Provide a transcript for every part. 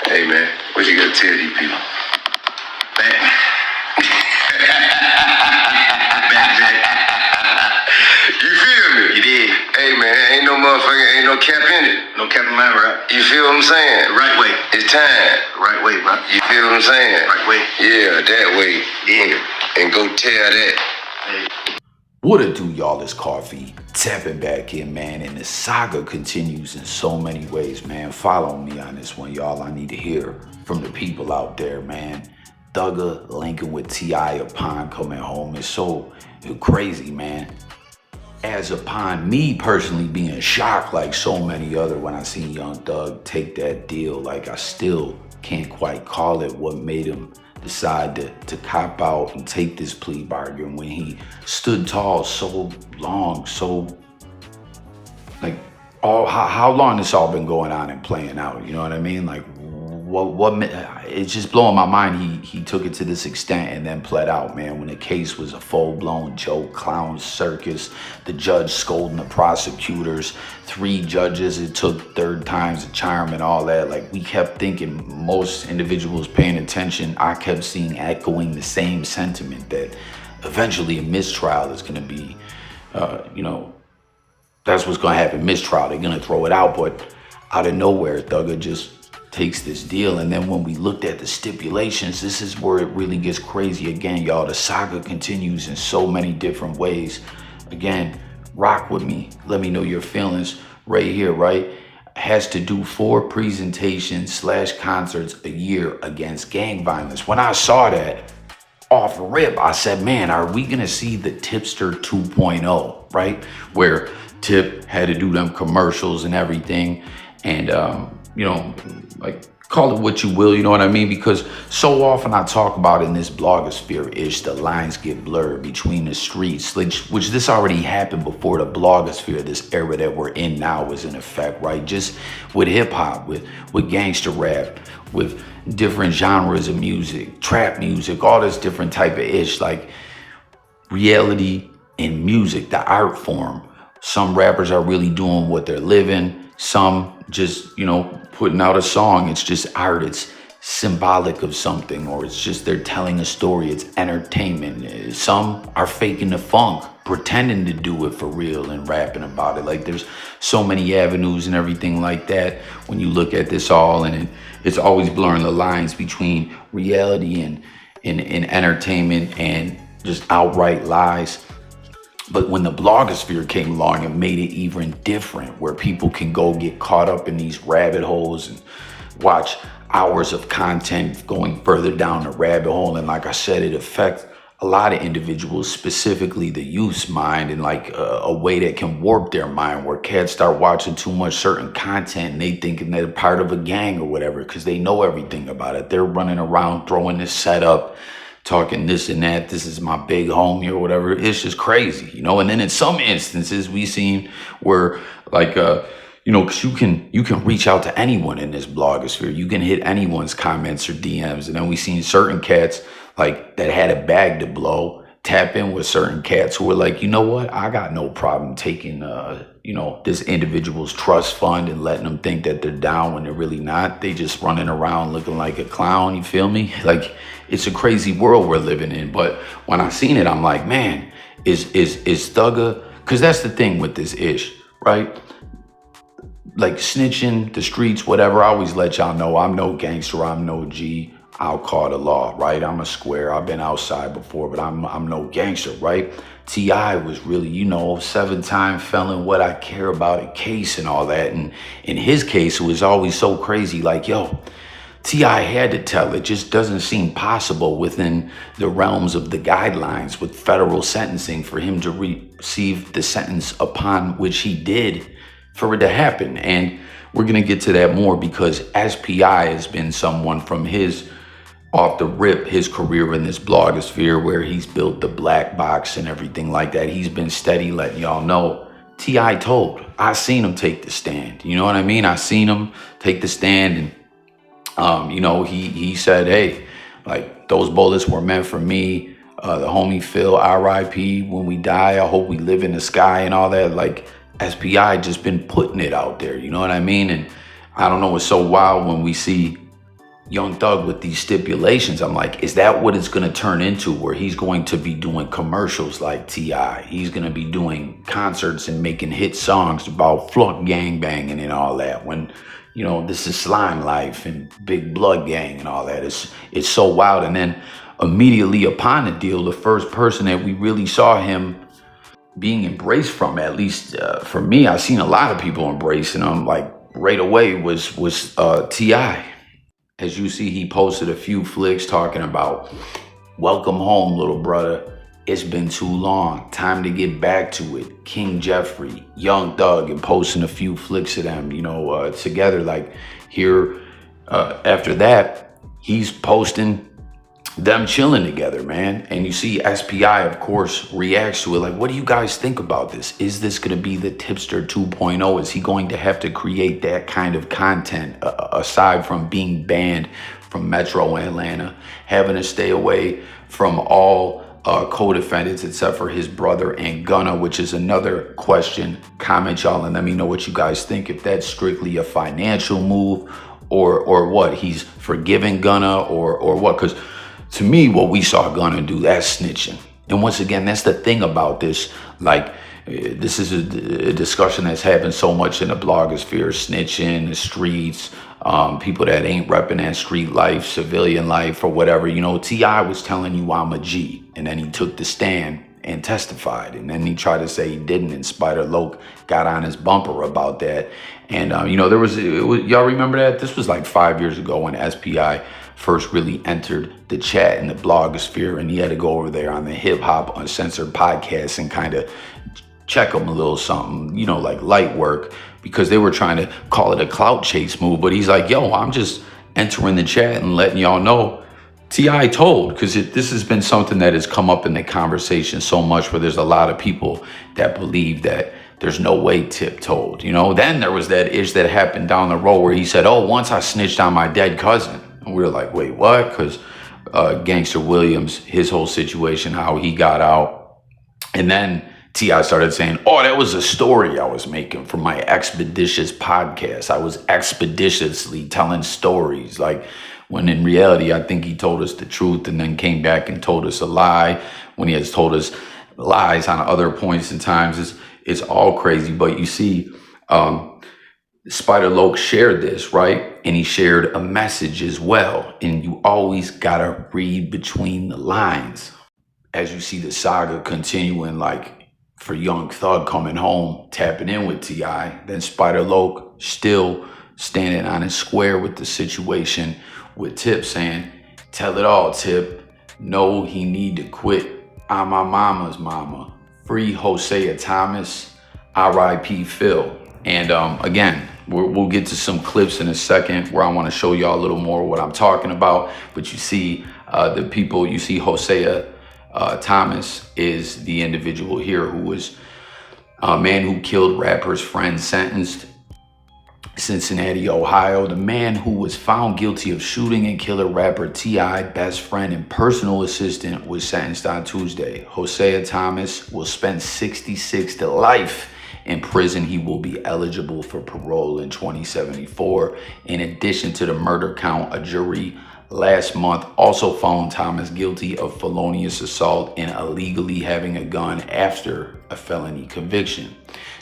Hey man, what you gotta tell these people? Back. You feel me? You did. Hey man, ain't no motherfucker, ain't no cap in it. No cap in mine, right? You feel what I'm saying? Right way. It's time. Right way, bro. You feel what I'm saying? Right way. Yeah, that way. Yeah. And go tell that. Hey. What it do, y'all? It's Coffee tapping back in, man, and the saga continues in so many ways, man. Follow me on this one, y'all. I need to hear from the people out there, man. Thugger linking with T.I. upon coming home is so crazy, man. As upon me personally being shocked like so many other when I seen Young Thug take that deal, like I still can't quite call it what made him decide to cop out and take this plea bargain when he stood tall so long, so like how long this all been going on and playing out, you know what I mean? Like what it's just blowing my mind he took it to this extent and then pled out, man, when the case was a full-blown joke, clown circus, the judge scolding the prosecutors, 3 judges, it took 3rd times to charm and all that. Like, we kept thinking, most individuals paying attention, I kept seeing echoing the same sentiment that eventually a mistrial is going to be, you know, that's what's going to happen. Mistrial, they're going to throw it out. But out of nowhere, Thugger just takes this deal. And then when we looked at the stipulations, this is where it really gets crazy again, y'all. The saga continues in so many different ways. Again, rock with me. Let me know your feelings right here, right? Has to do 4 presentations / concerts a year against gang violence. When I saw that off rip, I said, man, are we going to see the Tipster 2.0, right? Where Tip had to do them commercials and everything. And, you know, like, call it what you will, you know what I mean? Because so often I talk about in this blogosphere-ish, the lines get blurred between the streets, which this already happened before the blogosphere, this era that we're in now was in effect, right? Just with hip-hop, with gangster rap, with different genres of music, trap music, all this different type of ish, like reality in music, the art form. Some rappers are really doing what they're living. Some just, you know, putting out a song. It's just art. It's symbolic of something, or it's just they're telling a story. It's entertainment. Some are faking the funk, pretending to do it for real and rapping about it. Like, there's so many avenues and everything like that when you look at this all, and it's always blurring the lines between reality and entertainment and just outright lies. But when the blogosphere came along, it made it even different, where people can go get caught up in these rabbit holes and watch hours of content going further down the rabbit hole. And like I said, it affects a lot of individuals, specifically the youth's mind, in like a way that can warp their mind, where cats start watching too much certain content and they thinking they're part of a gang or whatever because they know everything about it. They're running around throwing this setup, talking this and that, this is my big homie or whatever. It's just crazy, you know. And then in some instances we seen where, like, you know, because you can reach out to anyone in this blogosphere. You can hit anyone's comments or DMs. And then we seen certain cats like that had a bag to blow tap in with certain cats who were like, you know what, I got no problem taking you know, this individual's trust fund and letting them think that they're down when they're really not. They just running around looking like a clown, you feel me? Like, it's a crazy world we're living in. But when I seen it, I'm like, man, is Thugger, because that's the thing with this ish, right? Like, snitching, the streets, whatever, I always let y'all know I'm no gangster, I'm no G. I'll call the law, right? I'm a square. I've been outside before, but I'm no gangster, right? T.I. was really, you know, 7-time felon, what I care about, a case and all that. And in his case, it was always so crazy. Like, yo, T.I. had to tell. It just doesn't seem possible within the realms of the guidelines with federal sentencing for him to receive the sentence upon which he did for it to happen. And we're going to get to that more, because SPI has been someone from his off the rip, his career in this blogosphere, where he's built the black box and everything like that. He's been steady letting y'all know, T.I. told, I seen him take the stand. You know what I mean? I seen him take the stand, and you know, he said, hey, like, those bullets were meant for me. The homie Phil, R.I.P. When we die, I hope we live in the sky and all that. Like, SPI just been putting it out there. You know what I mean? And I don't know, it's so wild when we see Young Thug with these stipulations. I'm like, is that what it's going to turn into, where he's going to be doing commercials like T.I.? He's going to be doing concerts and making hit songs about Flunk gang banging and all that, when, you know, this is Slime Life and Big Blood Gang and all that. It's so wild. And then immediately upon the deal, the first person that we really saw him being embraced from, at least for me, I've seen a lot of people embracing him like right away, was T.I. As you see, he posted a few flicks talking about, welcome home, little brother. It's been too long. Time to get back to it. King Jeffrey, Young Thug, and posting a few flicks of them, you know, together. Like here, after that, he's posting them chilling together, man. And you see SPI, of course, reacts to it like, what do you guys think about this? Is this going to be the Tipster 2.0? Is he going to have to create that kind of content aside from being banned from Metro Atlanta, having to stay away from all co-defendants except for his brother and Gunna, which is another question. Comment, y'all, and let me know what you guys think, if that's strictly a financial move or what, he's forgiving Gunna or what. Because to me, what we saw Gunna do, that's snitching. And once again, that's the thing about this. Like, this is a discussion that's happened so much in the blogosphere, snitching, the streets, people that ain't repping that street life, civilian life, or whatever. You know, T.I. was telling you I'm a G, and then he took the stand and testified, and then he tried to say he didn't, and Spider LOC got on his bumper about that. And you know, y'all remember that? This was like 5 years ago when SPI first really entered the chat in the blogosphere, and he had to go over there on the Hip Hop Uncensored podcast and kind of check him a little something, you know, like light work, because they were trying to call it a clout chase move. But he's like, yo, I'm just entering the chat and letting y'all know T.I. told, because this has been something that has come up in the conversation so much, where there's a lot of people that believe that there's no way Tip told, you know. Then there was that ish that happened down the road where he said, oh, once I snitched on my dead cousin. And we were like, wait, what? Because Gangster Williams, his whole situation, how he got out. And then T.I. started saying, oh, that was a story I was making for my Expeditious podcast. I was expeditiously telling stories. Like, when in reality, I think he told us the truth and then came back and told us a lie when he has told us lies on other points and times. It's all crazy. But you see, Spider LOC shared this, right? And he shared a message as well. And you always gotta read between the lines. As you see the saga continuing, like for Young Thug coming home, tapping in with T.I., then Spider LOC still standing on his square with the situation, with Tip saying, tell it all, Tip. No, he need to quit. I'm my mama's mama. Free Hosea Thomas. R.I.P. Phil. And again, we'll get to some clips in a second where I want to show y'all a little more what I'm talking about. But you see the people, you see Hosea Thomas is the individual here who was a man who killed rapper's friend, sentenced Cincinnati, Ohio. The man who was found guilty of shooting and killing rapper T.I., best friend and personal assistant, was sentenced on Tuesday. Hosea Thomas will spend 66 to life in prison. He will be eligible for parole in 2074. In addition to the murder count, a jury last month also found Thomas guilty of felonious assault and illegally having a gun after a felony conviction.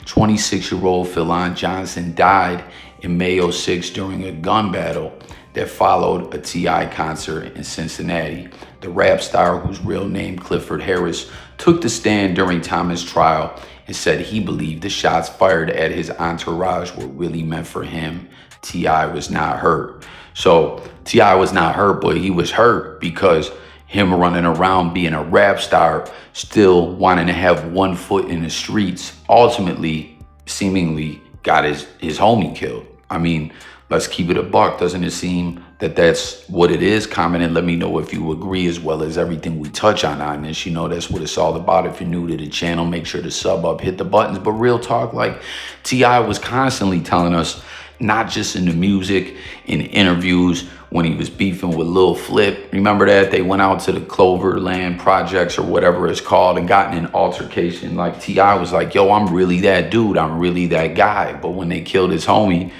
26-year-old Philon Johnson died in May 06 during a gun battle that followed a T.I. concert in Cincinnati. The rap star, whose real name Clifford Harris, took the stand during Thomas' trial and said he believed the shots fired at his entourage were really meant for him. T.I. was not hurt. So T.I. was not hurt, but he was hurt because him running around being a rap star, still wanting to have one foot in the streets, ultimately, seemingly got his homie killed. I mean, let's keep it a buck. Doesn't it seem that that's what it is? Comment and let me know if you agree, as well as everything we touch on this. You know, that's what it's all about. If you're new to the channel, make sure to sub up, hit the buttons. But real talk, like T.I. was constantly telling us, not just in the music, in interviews, when he was beefing with Lil Flip. Remember that? They went out to the Cloverland projects or whatever it's called and got in an altercation. Like T.I. was like, yo, I'm really that dude. I'm really that guy. But when they killed his homie,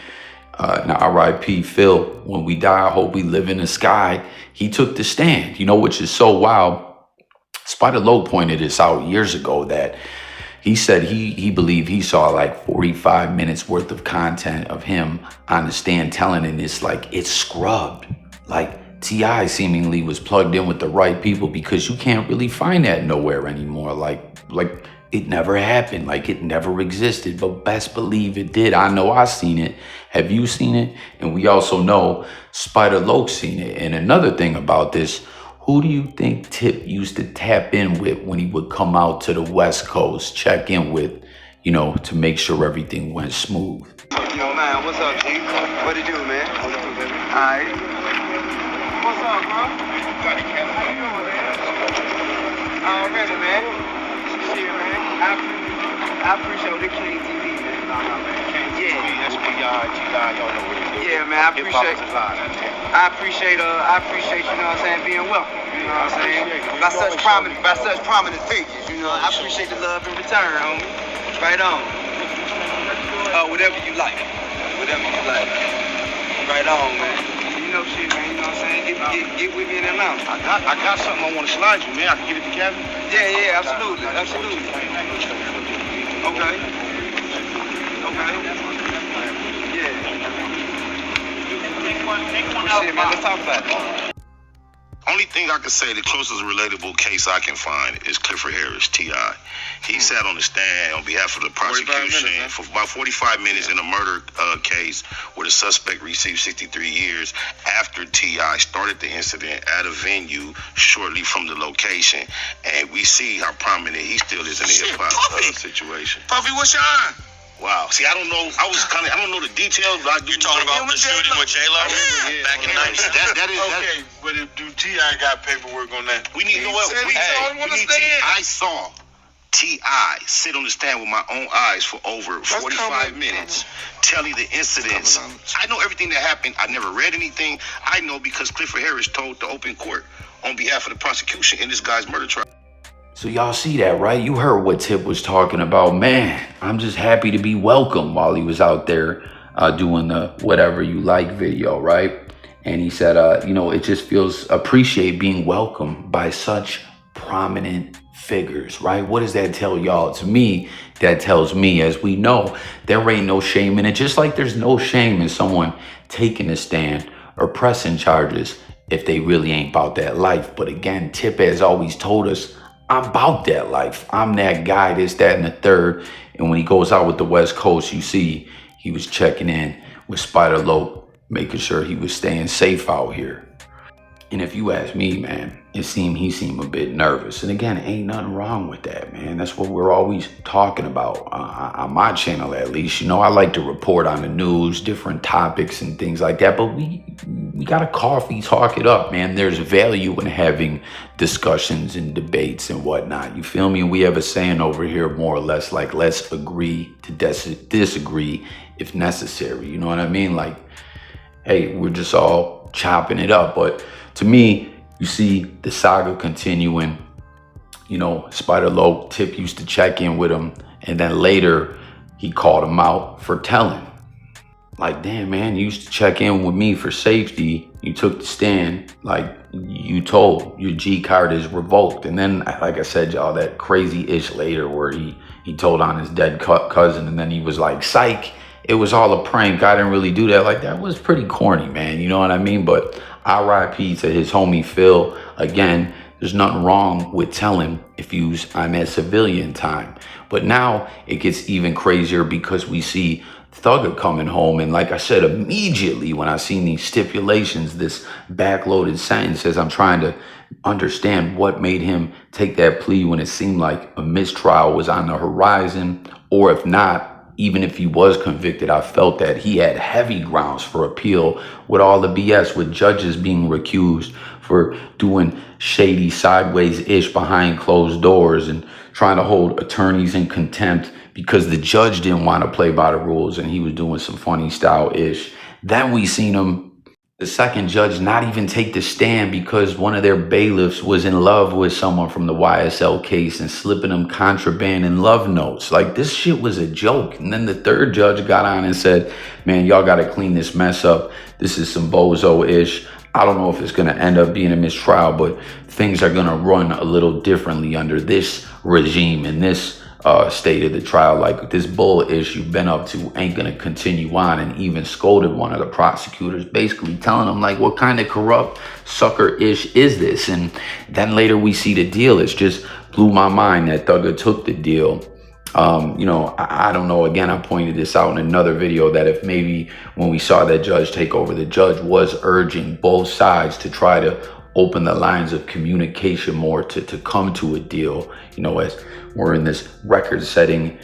Now, RIP Phil, when we die, I hope we live in the sky. He took the stand, which is so wild. Spider Low pointed this out years ago that he said he believed he saw like 45 minutes worth of content of him on the stand telling, and it's like it's scrubbed. Like T.I. seemingly was plugged in with the right people, because you can't really find that nowhere anymore. Like it never happened, like it never existed, but best believe it did. I know I seen it. Have you seen it? And we also know Spider Low seen it. And another thing about this, who do you think Tip used to tap in with when he would come out to the West Coast, check in with, to make sure everything went smooth? Yo, man, what's up, G? What it do, man? All right. What's up, bro? How you doing, man? Already, man. Shit, man. I appreciate the King TV, man. Yeah. Y'all know what it is. Yeah, man, I appreciate you know what I'm saying, being welcome. You know what I'm saying? By such prominent figures, I appreciate the love in return, homie. Right on. Whatever you like. Right on, man. Shit, man, you know what I'm saying? Get with me in that mountain. I got something I want to slide you, man. I can get it to Kevin? Yeah, absolutely. Okay. Yeah. Shit, man, let's talk about it. Only thing I can say, the closest relatable case I can find is Clifford Harris, T.I. He sat on the stand on behalf of the prosecution for about 45 minutes in a murder case where the suspect received 63 years after T.I. started the incident at a venue shortly from the location. And we see how prominent he still is in the hip-hop situation. Puffy, what's your eye? Wow. See, I don't know. I don't know the details. But you talking about the shooting with J-Lo back in '90s? That is okay. But if T.I. got paperwork on that, we need to know what I saw T.I. sit on the stand with my own eyes for over 45 minutes, telling the incidents. I know everything that happened. I never read anything. I know because Clifford Harris told the open court on behalf of the prosecution in this guy's murder trial. So y'all see that, right? You heard what Tip was talking about. Man, I'm just happy to be welcome while he was out there doing the whatever you like video, right? And he said, it just feels appreciate being welcomed by such prominent figures, right? What does that tell y'all? To me, that tells me, as we know, there ain't no shame in it. Just like there's no shame in someone taking a stand or pressing charges if they really ain't about that life. But again, Tip has always told us, I'm about that life. I'm that guy, this, that, and the third. And when he goes out with the West Coast, you see he was checking in with Spider Low, making sure he was staying safe out here. And if you ask me, man, he seemed a bit nervous. And again, ain't nothing wrong with that, man. That's what we're always talking about on my channel, at least. I like to report on the news, different topics and things like that. But we got to coffee talk it up, man. There's value in having discussions and debates and whatnot. You feel me? We have a saying over here, more or less, like, let's agree to disagree if necessary. You know what I mean? Like, hey, we're just all chopping it up. But to me, you see the saga continuing. Spider Low, Tip used to check in with him, and then later he called him out for telling. Like, damn, man, you used to check in with me for safety. You took the stand, like you told, your G card is revoked. And then, like I said, y'all, that crazy-ish later where he told on his dead cousin, and then he was like, psych, it was all a prank. I didn't really do that. Like, that was pretty corny, man. You know what I mean? But RIP to his homie Phil. Again, there's nothing wrong with telling if you was on that civilian time. But now it gets even crazier because we see Thugger coming home. And like I said, immediately when I seen these stipulations, this backloaded sentence, as I'm trying to understand what made him take that plea when it seemed like a mistrial was on the horizon, or if not, even if he was convicted, I felt that he had heavy grounds for appeal with all the BS, with judges being recused for doing shady sideways-ish behind closed doors and trying to hold attorneys in contempt because the judge didn't want to play by the rules and he was doing some funny style-ish. Then we seen him The second judge not even take the stand because one of their bailiffs was in love with someone from the YSL case and slipping them contraband and love notes. Like, this shit was a joke. And then the third judge got on and said, man, y'all got to clean this mess up. This is some bozo-ish. I don't know if it's going to end up being a mistrial, but things are going to run a little differently under this regime and this state of the trial. Like, this bull-ish you've been up to ain't going to continue on, and even scolded one of the prosecutors, basically telling them, like, what kind of corrupt sucker-ish is this? And then later we see the deal. It's just blew my mind that Thugger took the deal. You know, I don't know. Again, I pointed this out in another video that if maybe when we saw that judge take over, the judge was urging both sides to try to open the lines of communication more to come to a deal, you know, as we're in this record-setting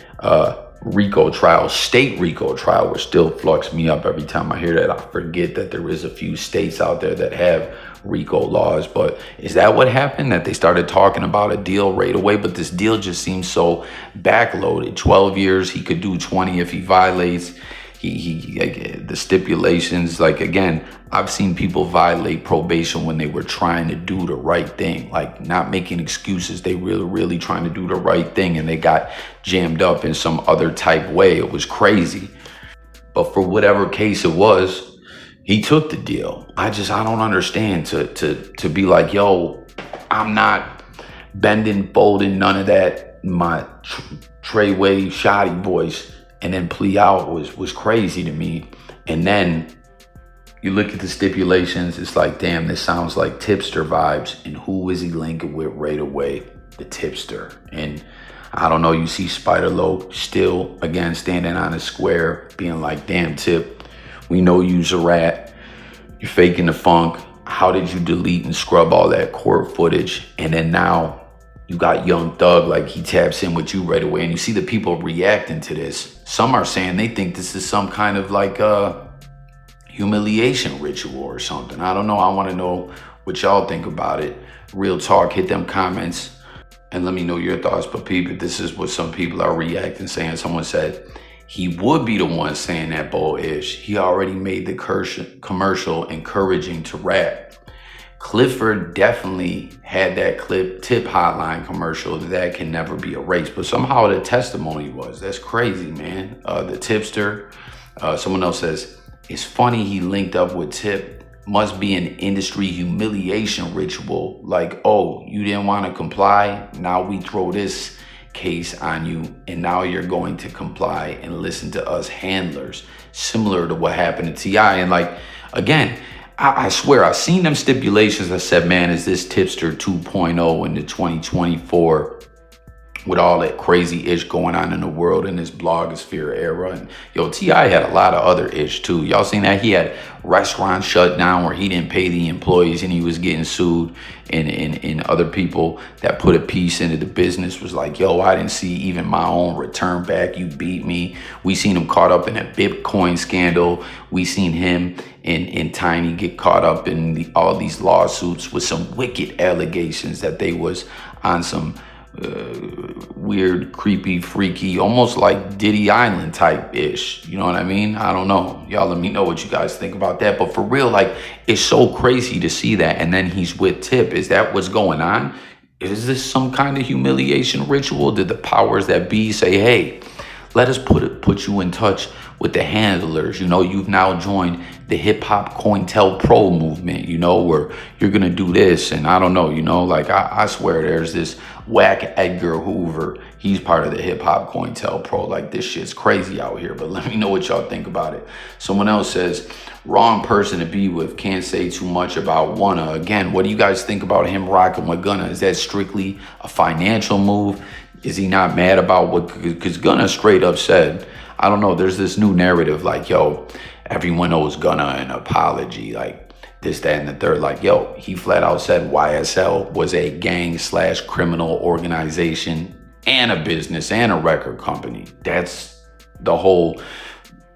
RICO trial, state RICO trial, which still flux me up every time I hear that. I forget that there is a few states out there that have RICO laws, but is that what happened? That they started talking about a deal right away? But this deal just seems so backloaded. 12 years, he could do 20 if he violates. The stipulations, like, again, I've seen people violate probation when they were trying to do the right thing, like not making excuses. They really trying to do the right thing, and they got jammed up in some other type way. It was crazy. But for whatever case it was, he took the deal. I don't understand to be like, yo, I'm not bending, folding, none of that. My Treyway shoddy voice. And then plea out was crazy to me. And then you look at the stipulations, it's like, damn, this sounds like tipster vibes. And who is he linking with right away? The tipster. And I don't know, you see Spider LOC still, again, standing on a square, being like, damn, Tip, we know you's a rat. You're faking the funk. How did you delete and scrub all that court footage? And then now you got Young Thug, like, he taps in with you right away. And you see the people reacting to this. Some are saying they think this is some kind of like humiliation ritual or something. I don't know. I want to know what y'all think about it. Real talk, hit them comments and let me know your thoughts. But people, this is what some people are reacting, saying. Someone said he would be the one saying that bull-ish. He already made the commercial encouraging to rap. Clifford definitely had that tip hotline commercial that can never be erased, but somehow the testimony was. That's crazy, man. The tipster, someone else says, it's funny he linked up with Tip. Must be an industry humiliation ritual. Like, oh, you didn't want to comply? Now we throw this case on you, and now you're going to comply and listen to us handlers. Similar to what happened to T.I. And like, again, I swear, I've seen them stipulations. I said, man, is this Tipster 2.0 in the 2024 with all that crazy ish going on in the world in this blogosphere era? And yo, T.I. had a lot of other ish too. Y'all seen that? He had restaurants shut down where he didn't pay the employees and he was getting sued. And other people that put a piece into the business was like, yo, I didn't see even my own return back. You beat me. We seen him caught up in a Bitcoin scandal. We seen him and Tiny get caught up in all these lawsuits with some wicked allegations that they was on some weird, creepy, freaky, almost like Diddy Island type ish. You know what I mean? I don't know. Y'all let me know what you guys think about that. But for real, like, it's so crazy to see that. And then he's with Tip. Is that what's going on? Is this some kind of humiliation ritual? Did the powers that be say, hey, let us put you in touch with the handlers? You know, you've now joined the hip-hop TelPro movement, you know, where you're going to do this. And I don't know, you know, like, I swear there's this whack Edgar Hoover. He's part of the hip-hop TelPro. Like, this shit's crazy out here. But let me know what y'all think about it. Someone else says, wrong person to be with. Can't say too much about Gunna. Again, what do you guys think about him rocking with Gunna? Is that strictly a financial move? Is he not mad about what? Because Gunna straight up said, I don't know, there's this new narrative like, yo, everyone owes Gunna an apology, like this, that, and the third. Like, yo, he flat out said YSL was a gang/criminal organization and a business and a record company. That's the whole,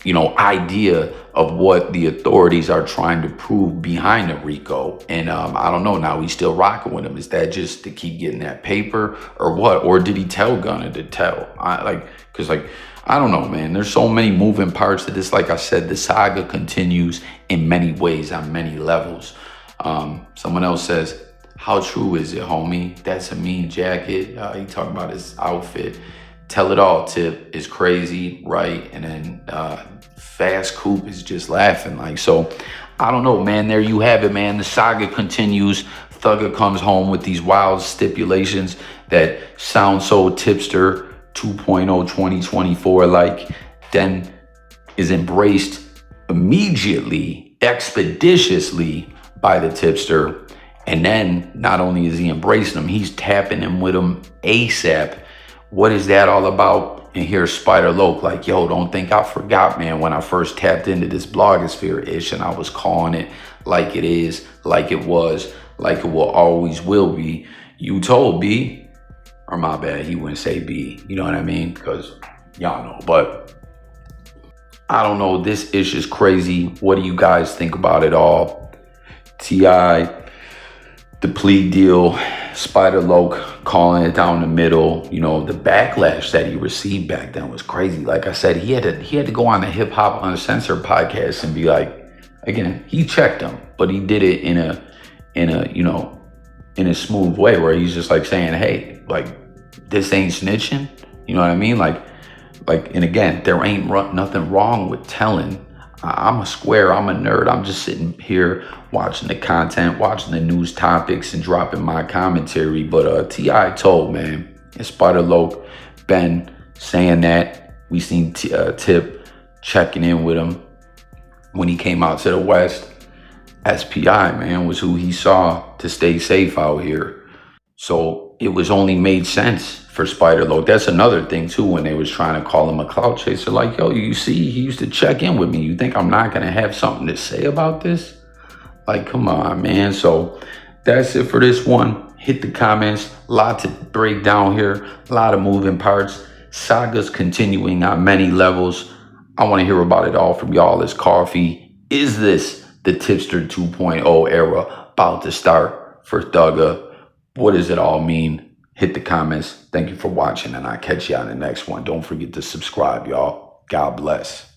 you know, idea of what the authorities are trying to prove behind the RICO. And I don't know, now he's still rocking with him. Is that just to keep getting that paper or what? Or did he tell Gunna to tell? Because I don't know, man. There's so many moving parts to this. Like I said, the saga continues in many ways, on many levels. Someone else says, how true is it, homie? That's a mean jacket. He talking about his outfit. Tell it all, Tip is crazy, right? And then Fast Coop is just laughing. Like, so I don't know, man. There you have it, man. The saga continues. Thugger comes home with these wild stipulations that sound so tipster 2.0 2024 like, then is embraced immediately, expeditiously by the tipster. And then not only is he embracing them, he's tapping him with them ASAP. What is that all about? And here's Spider LOC like, yo, don't think I forgot, man, when I first tapped into this blogosphere-ish and I was calling it like it is, like it was, like it will always will be. You told B, or my bad, he wouldn't say B, you know what I mean? Because y'all know, but I don't know, this ish is crazy. What do you guys think about it all? T.I., the plea deal, Spider LOC calling it down the middle. You know, the backlash that he received back then was crazy. Like I said, he had to go on the Hip Hop Uncensored podcast and be like, again, he checked him, but he did it in a you know, in a smooth way where he's just like saying, hey, like, this ain't snitching. You know what I mean? Like, and again, there ain't nothing wrong with telling. I'm a square, I'm a nerd. I'm just sitting here watching the content, watching the news topics and dropping my commentary. But T.I. told, man, and Spider LOC been saying that. We seen Tip checking in with him when he came out to the West. SPI, man, was who he saw to stay safe out here. So it was only made sense for Spider LOC. That's another thing too, when they was trying to call him a clout chaser. Like, yo, you see, he used to check in with me. You think I'm not gonna have something to say about this? Like, come on, man. So that's it for this one. Hit the comments. A lot to break down here. A lot of moving parts. Saga's continuing on many levels. I want to hear about it all from y'all. It's Coffee. Is this the Tipster 2.0 era about to start for Thugger? What does it all mean? Hit the comments. Thank you for watching, and I'll catch you on the next one. Don't forget to subscribe, y'all. God bless.